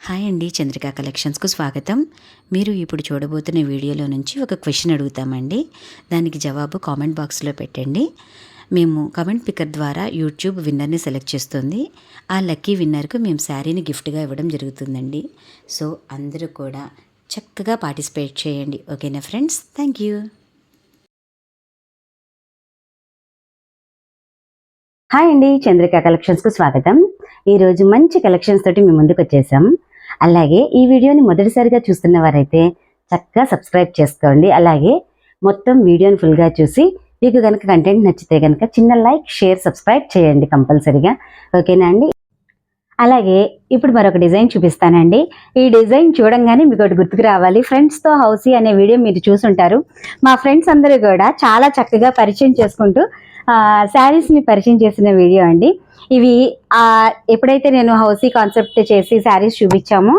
Hi అండి, చంద్రిక కలెక్షన్స్కు స్వాగతం. మీరు ఇప్పుడు చూడబోతున్న వీడియోలో నుంచి ఒక క్వశ్చన్ అడుగుతామండి. దానికి జవాబు కామెంట్ బాక్స్లో పెట్టండి. మేము కమెంట్ పికర్ ద్వారా యూట్యూబ్ విన్నర్ని సెలెక్ట్ చేస్తుంది. ఆ లక్కీ విన్నర్కు మేము శారీని గిఫ్ట్గా ఇవ్వడం జరుగుతుందండి. సో అందరూ కూడా చక్కగా పార్టిసిపేట్ చేయండి. ఓకేనా ఫ్రెండ్స్? Thank you. హాయ్ అండి, చంద్రిక కలెక్షన్స్కు స్వాగతం. ఈరోజు మంచి కలెక్షన్స్ తోటి మేము ముందుకు వచ్చేసాం. అలాగే ఈ వీడియోని మొదటిసారిగా చూస్తున్న వారైతే చక్కగా సబ్స్క్రైబ్ చేసుకోండి. అలాగే మొత్తం వీడియోని ఫుల్గా చూసి మీకు కనుక కంటెంట్ నచ్చితే కనుక చిన్న లైక్, షేర్, సబ్స్క్రైబ్ చేయండి కంపల్సరీగా. ఓకేనా అండి? అలాగే ఇప్పుడు మరొక డిజైన్ చూపిస్తానండి. ఈ డిజైన్ చూడంగానే మీకు ఒకటి గుర్తుకు రావాలి. ఫ్రెండ్స్తో హౌసీ అనే వీడియో మీరు చూసుంటారు. మా ఫ్రెండ్స్ అందరూ కూడా చాలా చక్కగా పరిచయం చేసుకుంటూ శారీస్ని పరిచయం చేసిన వీడియో అండి. ఇవి ఎప్పుడైతే నేను హౌసీ కాన్సెప్ట్ చేసి శారీస్ చూపించామో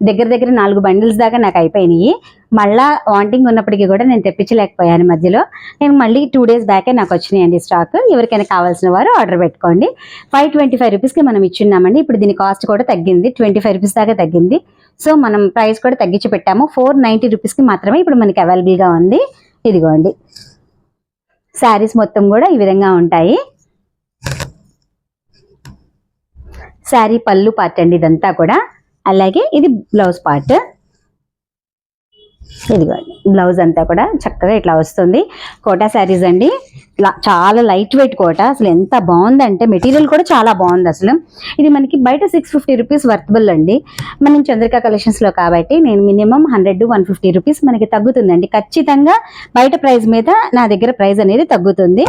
దగ్గర 4 బండిల్స్ దాకా నాకు అయిపోయినాయి. మళ్ళా వాంటింగ్ ఉన్నప్పటికీ కూడా నేను తెప్పించలేకపోయాను. మధ్యలో నేను మళ్ళీ 2 days బ్యాకే నాకు వచ్చినాయండి స్టాక్. ఎవరికైనా కావాల్సిన వారు ఆర్డర్ పెట్టుకోండి. 525 రూపీస్కి మనం ఇచ్చున్నామండి. ఇప్పుడు దీని కాస్ట్ కూడా తగ్గింది, 25 రూపీస్ దాకా తగ్గింది. సో మనం ప్రైస్ కూడా తగ్గించి పెట్టాము. 490 రూపీస్కి మాత్రమే ఇప్పుడు మనకి అవైలబుల్గా ఉంది. ఇదిగోండి, శారీస్ మొత్తం కూడా ఈ విధంగా ఉంటాయి. శారీ పళ్ళు పార్ట్ అండి ఇదంతా కూడా. అలాగే ఇది బ్లౌజ్ పార్ట్. ఇదిగోండి, బ్లౌజ్ అంతా కూడా చక్కగా ఇట్లా వస్తుంది. కోటా శారీస్ అండి, చాలా లైట్ వెయిట్ కోటా. అసలు ఎంత బాగుందంటే మెటీరియల్ కూడా చాలా బాగుంది. అసలు ఇది మనకి బయట 650 రూపీస్ వర్తబుల్ అండి. మనం చంద్రిక కలెక్షన్స్లో కాబట్టి నేను మినిమం 100-150 రూపీస్ మనకి తగ్గుతుందండి. ఖచ్చితంగా బయట ప్రైస్ మీద నా దగ్గర ప్రైస్ అనేది తగ్గుతుంది.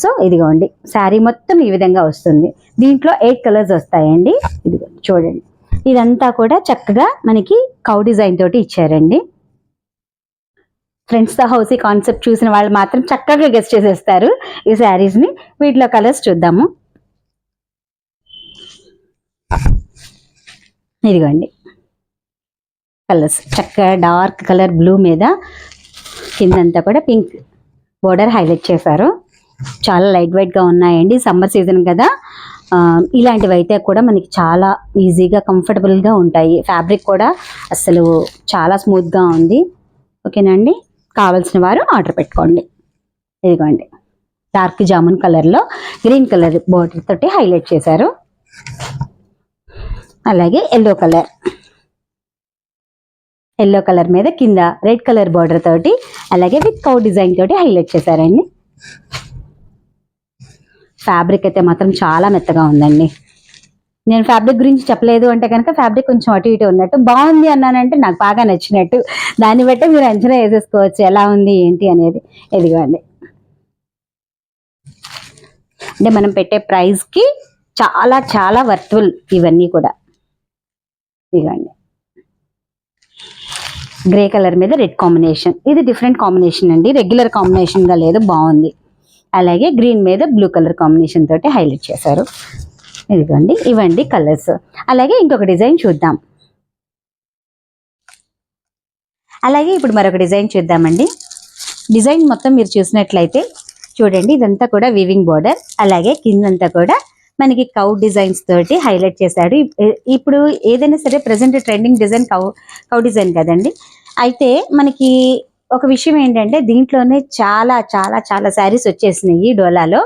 సో ఇదిగోండి, శారీ మొత్తం ఈ విధంగా వస్తుంది. దీంట్లో 8 కలర్స్ వస్తాయండి. ఇదిగోండి చూడండి, ఇదంతా కూడా చక్కగా మనకి కౌ డిజైన్ తోటి ఇచ్చారండి. ఫ్రెండ్స్తో హౌసీ కాన్సెప్ట్ చూసిన వాళ్ళు మాత్రం చక్కగా గెస్ట్ చేసేస్తారు ఈ శారీస్ని. వీటిలో కలర్స్ చూద్దాము. ఇదిగోండి కలర్స్, చక్కగా డార్క్ కలర్ బ్లూ మీద కిందంతా కూడా పింక్ బోర్డర్ హైలైట్ చేశారు. చాలా లైట్ వెయిట్గా ఉన్నాయండి. సమ్మర్ సీజన్ కదా, ఇలాంటివి అయితే కూడా మనకి చాలా ఈజీగా కంఫర్టబుల్గా ఉంటాయి. ఫ్యాబ్రిక్ కూడా అసలు చాలా స్మూత్గా ఉంది. ఓకేనా అండి? కావాల్సిన వారు ఆర్డర్ పెట్టుకోండి. ఇదిగోండి, డార్క్ జామున్ కలర్లో గ్రీన్ కలర్ బోర్డర్ తోటి హైలైట్ చేశారు. అలాగే ఎల్లో కలర్ మీద కింద రెడ్ కలర్ బోర్డర్ తోటి అలాగే విత్ కౌ డిజైన్ తోటి హైలైట్ చేశారండి. ఫ్యాబ్రిక్ అయితే మాత్రం చాలా మెత్తగా ఉందండి. నేను ఫ్యాబ్రిక్ గురించి చెప్పలేదు అంటే కనుక ఫ్యాబ్రిక్ కొంచెం అటు ఇటు ఉన్నట్టు, బాగుంది అన్నానంటే నాకు బాగా నచ్చినట్టు. దాన్ని బట్టి మీరు అంచనా వేసేసుకోవచ్చు ఎలా ఉంది ఏంటి అనేది. ఇదిగోండి, అంటే మనం పెట్టే ప్రైస్కి చాలా చాలా వర్త్ఫుల్ ఇవన్నీ కూడా. ఇదిగోండి, గ్రే కలర్ మీద రెడ్ కాంబినేషన్. ఇది డిఫరెంట్ కాంబినేషన్ అండి, రెగ్యులర్ కాంబినేషన్గా లేదు, బాగుంది. అలాగే గ్రీన్ మీద బ్లూ కలర్ కాంబినేషన్ తోటి హైలైట్ చేశారు. ఇదిగోండి, ఇవ్వండి కలర్స్. అలాగే ఇంకొక డిజైన్ చూద్దాం. అలాగే ఇప్పుడు మరొక డిజైన్ చూద్దామండి. డిజైన్ మొత్తం మీరు చూసినట్లయితే చూడండి, ఇదంతా కూడా వీవింగ్ బోర్డర్. అలాగే కిందంతా కూడా మనకి కౌ డిజైన్స్ తోటి హైలైట్ చేశాడు. ఇప్పుడు ఏదైనా సరే present trending design cow design కదండి. అయితే మనకి ఒక విషయం ఏంటంటే దీంట్లోనే చాలా చాలా చాలా శారీస్ వచ్చేసినాయి డోలాలో.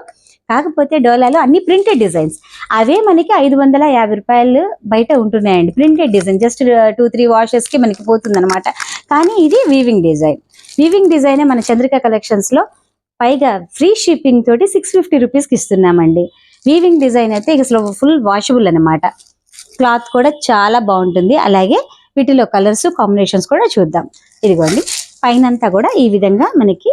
కాకపోతే డోలాలో అన్ని ప్రింటెడ్ డిజైన్స్. అవే మనకి 550 రూపాయలు బయట ఉంటున్నాయండి. ప్రింటెడ్ డిజైన్ జస్ట్ 2-3 వాషెస్కి మనకి పోతుంది అనమాట. కానీ ఇది వీవింగ్ డిజైనే మన చంద్రిక కలెక్షన్స్లో పైగా ఫ్రీ షిప్పింగ్ తోటి 650 రూపీస్కి ఇస్తున్నామండి. వీవింగ్ డిజైన్ అయితే అసలు ఫుల్ వాషబుల్ అనమాట. క్లాత్ కూడా చాలా బాగుంటుంది. అలాగే వీటిలో కలర్స్ కాంబినేషన్స్ కూడా చూద్దాం. ఇదిగోండి, పైనంతా కూడా ఈ విధంగా మనకి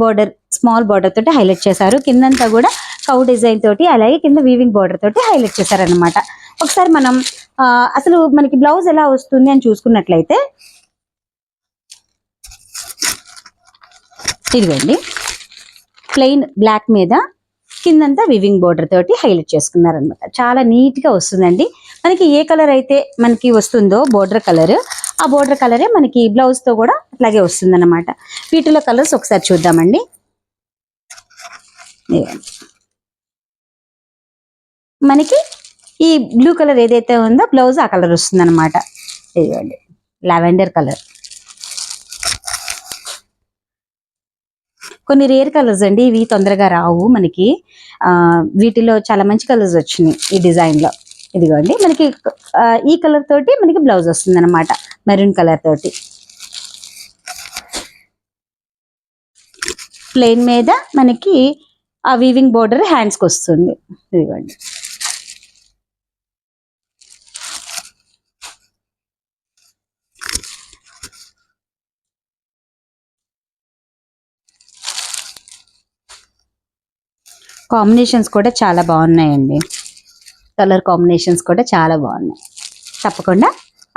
బోర్డర్, స్మాల్ బోర్డర్ తోటి హైలైట్ చేశారు. కిందంతా కూడా కౌ డిజైన్ తోటి అలాగే కింద వీవింగ్ బోర్డర్ తోటి హైలైట్ చేశారనమాట. ఒకసారి మనం అసలు మనకి బ్లౌజ్ ఎలా వస్తుంది అని చూసుకున్నట్లయితే ఇదిగోండి, ప్లెయిన్ బ్లాక్ మీద కిందంతా వీవింగ్ బోర్డర్ తోటి హైలైట్ చేసుకున్నారనమాట. చాలా నీట్గా వస్తుందండి. మనకి ఏ కలర్ అయితే మనకి వస్తుందో బోర్డర్ కలర్, ఆ బోర్డర్ కలరే మనకి బ్లౌజ్తో కూడా అట్లాగే వస్తుంది అనమాట. వీటిలో కలర్స్ ఒకసారి చూద్దామండి. మనకి ఈ బ్లూ కలర్ ఏదైతే ఉందో బ్లౌజ్ ఆ కలర్ వస్తుంది అనమాట. ఇదిగోండి లావెండర్ కలర్. కొన్ని రేర్ కలర్స్ అండి, ఇవి తొందరగా రావు మనకి. వీటిలో చాలా మంచి కలర్స్ వచ్చినాయి ఈ డిజైన్లో. ఇదిగోండి మనకి ఈ కలర్ తోటి మనకి బ్లౌజ్ వస్తుంది అనమాట, మెరూన్ కలర్ తోటి. ప్లెయిన్ మీద మనకి ఆ వీవింగ్ బోర్డర్ హ్యాండ్స్కి వస్తుంది. ఇదిగోండి కాంబినేషన్స్ కూడా చాలా బాగున్నాయండి, కలర్ కాంబినేషన్స్ కూడా చాలా బాగున్నాయి. తప్పకుండా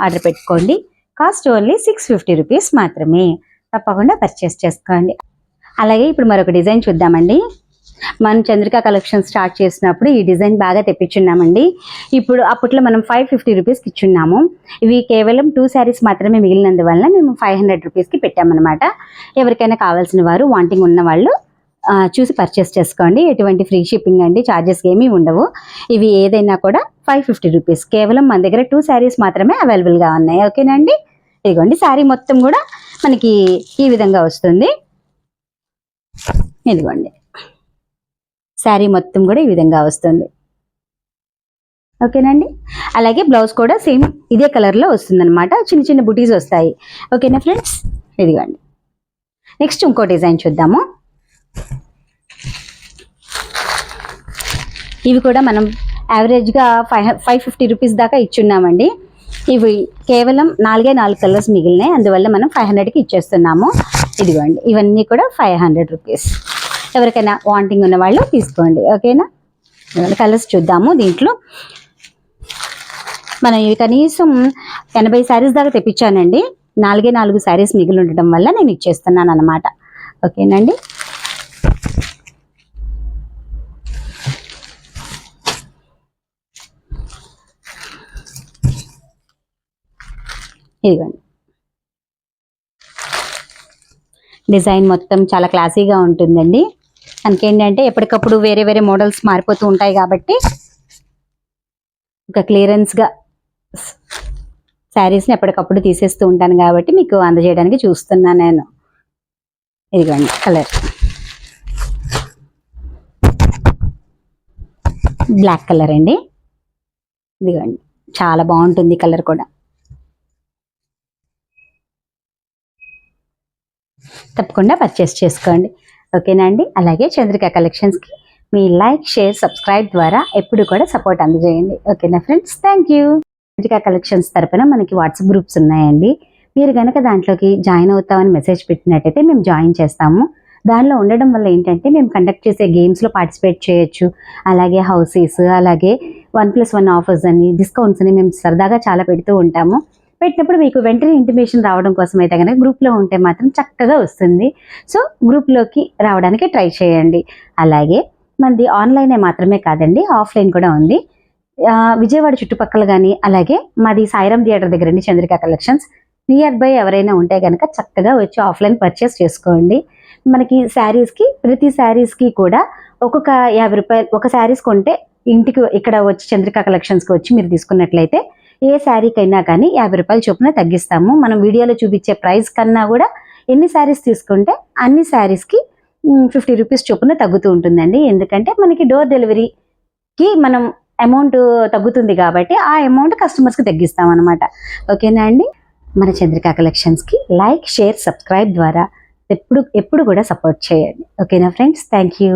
ఆర్డర్ పెట్టుకోండి. కాస్ట్ ఓన్లీ 650 రూపీస్ మాత్రమే. తప్పకుండా పర్చేస్ చేసుకోండి. అలాగే ఇప్పుడు మరొక డిజైన్ చూద్దామండి. మనం చంద్రిక కలెక్షన్ స్టార్ట్ చేసినప్పుడు ఈ డిజైన్ బాగా తెప్పించున్నామండి. ఇప్పుడు అప్పట్లో మనం 550 రూపీస్కి ఇచ్చున్నాము. ఇవి కేవలం 2 శారీస్ మాత్రమే మిగిలినందువల్ల మేము 500 రూపీస్కి పెట్టామన్నమాట. ఎవరికైనా కావాల్సిన వారు, వాంటింగ్ ఉన్న వాళ్ళు చూసి పర్చేస్ చేసుకోండి. ఎటువంటి ఫ్రీ షిప్పింగ్ అండి, ఛార్జెస్ ఏమీ ఉండవు. ఇవి ఏదైనా కూడా 550 రూపీస్. కేవలం మన దగ్గర 2 శారీస్ మాత్రమే అవైలబుల్గా ఉన్నాయి. ఓకేనండి. ఇదిగోండి శారీ మొత్తం కూడా మనకి ఈ విధంగా వస్తుంది. ఇదిగోండి శారీ మొత్తం కూడా ఈ విధంగా వస్తుంది. ఓకేనండి. అలాగే బ్లౌజ్ కూడా సేమ్ ఇదే కలర్లో వస్తుంది అనమాట. చిన్న చిన్న బుటీస్ వస్తాయి. ఓకేనా ఫ్రెండ్స్. ఇదిగోండి నెక్స్ట్ ఇంకో డిజైన్ చూద్దాము. ఇవి కూడా మనం యావరేజ్గా 550 రూపీస్ దాకా ఇచ్చున్నామండి. ఇవి కేవలం 4 కలర్స్ మిగిలినాయి, అందువల్ల మనం 500కి ఇచ్చేస్తున్నాము. ఇదిగోండి ఇవన్నీ కూడా 500 రూపీస్. ఎవరికైనా వాంటింగ్ ఉన్న వాళ్ళు తీసుకోండి. ఓకేనా. కలర్స్ చూద్దాము. దీంట్లో మనం ఇవి కనీసం 80 శారీస్ దాకా తెప్పించానండి. 4 శారీస్ మిగిలి ఉండటం వల్ల నేను ఇచ్చేస్తున్నాను అన్నమాట. ఓకేనండి. ఇదిగోండి డిజైన్ మొత్తం చాలా క్లాసీగా ఉంటుందండి. మనకేంటంటే ఎప్పటికప్పుడు వేరే వేరే మోడల్స్ మారిపోతూ ఉంటాయి కాబట్టి ఒక క్లియరెన్స్గా శారీస్ని ఎప్పటికప్పుడు తీసేస్తూ ఉంటాను కాబట్టి మీకు అందజేయడానికి చూస్తున్నాను నేను. ఇదిగోండి కలర్ బ్లాక్ కలర్ అండి. ఇదిగోండి చాలా బాగుంటుంది కలర్ కూడా. తప్పకుండా పర్చేస్ చేసుకోండి. ఓకేనా అండి. అలాగే చంద్రిక కలెక్షన్స్కి మీ లైక్, షేర్, సబ్స్క్రైబ్ ద్వారా ఎప్పుడు కూడా సపోర్ట్ అందజేయండి. ఓకేనా friends. Thank you. Chandrika collections తరపున మనకి వాట్సాప్ గ్రూప్స్ ఉన్నాయండి. మీరు కనుక దాంట్లోకి జాయిన్ అవుతామని మెసేజ్ పెట్టినట్టయితే మేము జాయిన్ చేస్తాము. దానిలో ఉండడం వల్ల ఏంటంటే మేము కండక్ట్ చేసే గేమ్స్లో పార్టిసిపేట్ చేయొచ్చు. అలాగే హౌసెస్, అలాగే 1+1 ఆఫర్స్ అని, డిస్కౌంట్స్ అని మేము సరదాగా చాలా పెడుతూ ఉంటాము. పెట్టినప్పుడు మీకు వెంటనే ఇంటిమేషన్ రావడం కోసం అయితే కనుక గ్రూప్లో ఉంటే మాత్రం చక్కగా వస్తుంది. సో గ్రూప్లోకి రావడానికి ట్రై చేయండి. అలాగే మనది ఆన్లైనే మాత్రమే కాదండి, ఆఫ్లైన్ కూడా ఉంది. విజయవాడ చుట్టుపక్కల కానీ, అలాగే మాది సాయిరామ్ థియేటర్ దగ్గర అండి చంద్రిక కలెక్షన్స్. నియర్ బై ఎవరైనా ఉంటే కనుక చక్కగా వచ్చి ఆఫ్లైన్ పర్చేస్ చేసుకోండి. మనకి శారీస్కి, ప్రతి శారీస్కి కూడా ఒక్కొక్క 50 రూపాయలు. ఒక శారీస్ కొంటే ఇంటికి ఇక్కడ వచ్చి చంద్రిక కలెక్షన్స్కి వచ్చి మీరు తీసుకున్నట్లయితే ఏ శారీకైనా కానీ 50 రూపాయల చొప్పున తగ్గిస్తాము. మనం వీడియోలో చూపించే ప్రైస్ కన్నా కూడా ఎన్ని శారీస్ తీసుకుంటే అన్ని శారీస్కి 50 రూపీస్ చొప్పున తగ్గుతూ ఉంటుందండి. ఎందుకంటే మనకి డోర్ డెలివరీకి మనం అమౌంట్ తగ్గుతుంది కాబట్టి ఆ అమౌంట్ కస్టమర్స్కి తగ్గిస్తాం అనమాట. ఓకేనా అండి. మన చంద్రిక కలెక్షన్స్కి లైక్, షేర్, సబ్స్క్రైబ్ ద్వారా ఎప్పుడు కూడా సపోర్ట్ చేయండి. ఓకేనా ఫ్రెండ్స్. Thank you.